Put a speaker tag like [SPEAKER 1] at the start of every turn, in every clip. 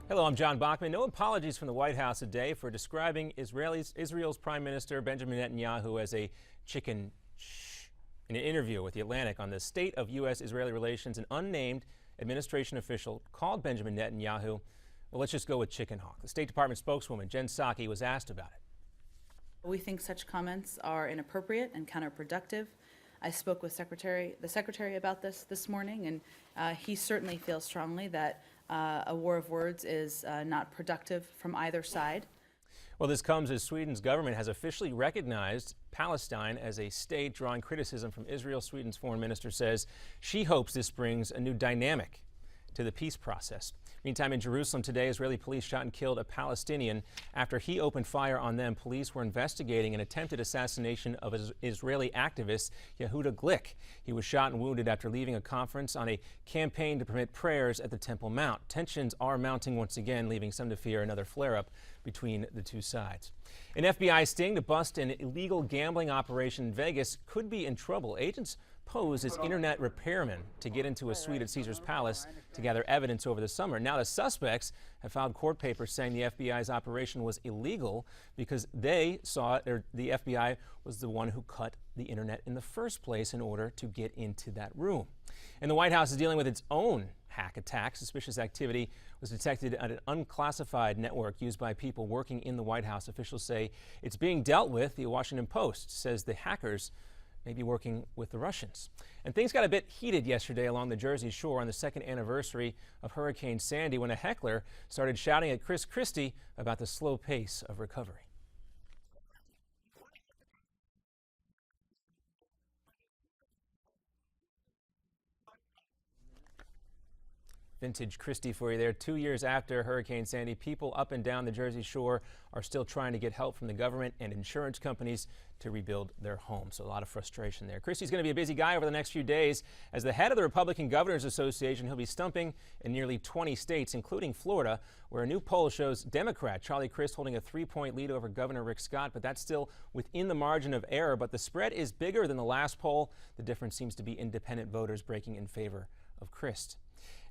[SPEAKER 1] Hello, I'm John Bachman. No apologies from the White House today for describing Israel's Prime Minister Benjamin Netanyahu as a chicken shh. In an interview with The Atlantic on the state of U.S.-Israeli relations, an unnamed administration official called Benjamin Netanyahu, well, let's just go with chicken hawk. The State Department spokeswoman Jen Psaki was asked about it.
[SPEAKER 2] We think such comments are inappropriate and counterproductive. I spoke with the secretary about this morning, and he certainly feels strongly that a war of words is not productive from either side.
[SPEAKER 1] Well, this comes as Sweden's government has officially recognized Palestine as a state, drawing criticism from Israel. Sweden's foreign minister says she hopes this brings a new dynamic to the peace process. Meantime, in Jerusalem today, Israeli police shot and killed a Palestinian after he opened fire on them. Police were investigating an attempted assassination of Israeli activist Yehuda Glick. He was shot and wounded after leaving a conference on a campaign to permit prayers at the Temple Mount. Tensions are mounting once again, leaving some to fear another flare-up between the two sides. An FBI sting to bust an illegal gambling operation in Vegas could be in trouble. Agents posed as internet repairmen to get into a suite at Caesar's Palace to gather evidence over the summer. Now the suspects have filed court papers saying the FBI's operation was illegal because they saw it, or the FBI was the one who cut the internet in the first place in order to get into that room. And the White House is dealing with its own hack attack. Suspicious activity was detected at an unclassified network used by people working in the White House. Officials say it's being dealt with. The Washington Post says the hackers may be working with the Russians. And things got a bit heated yesterday along the Jersey Shore on the second anniversary of Hurricane Sandy when a heckler started shouting at Chris Christie about the slow pace of recovery. Vintage Christie for you there. 2 years after Hurricane Sandy, people up and down the Jersey Shore are still trying to get help from the government and insurance companies to rebuild their homes. So a lot of frustration there. Christie's going to be a busy guy over the next few days. As the head of the Republican Governors Association, he'll be stumping in nearly 20 states, including Florida, where a new poll shows Democrat Charlie Crist holding a 3-point lead over Governor Rick Scott, but that's still within the margin of error. But the spread is bigger than the last poll. The difference seems to be independent voters breaking in favor of Crist.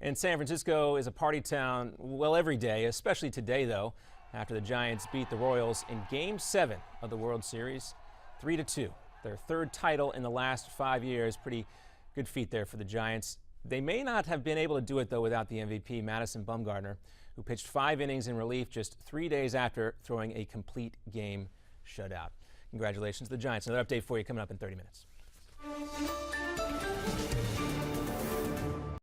[SPEAKER 1] And San Francisco is a party town, well, every day, especially today, though, after the Giants beat the Royals in Game 7 of the World Series, 3-2. Their third title in the last 5 years. Pretty good feat there for the Giants. They may not have been able to do it, though, without the MVP, Madison Bumgarner, who pitched 5 innings in relief just 3 days after throwing a complete game shutout. Congratulations to the Giants. Another update for you coming up in 30 minutes.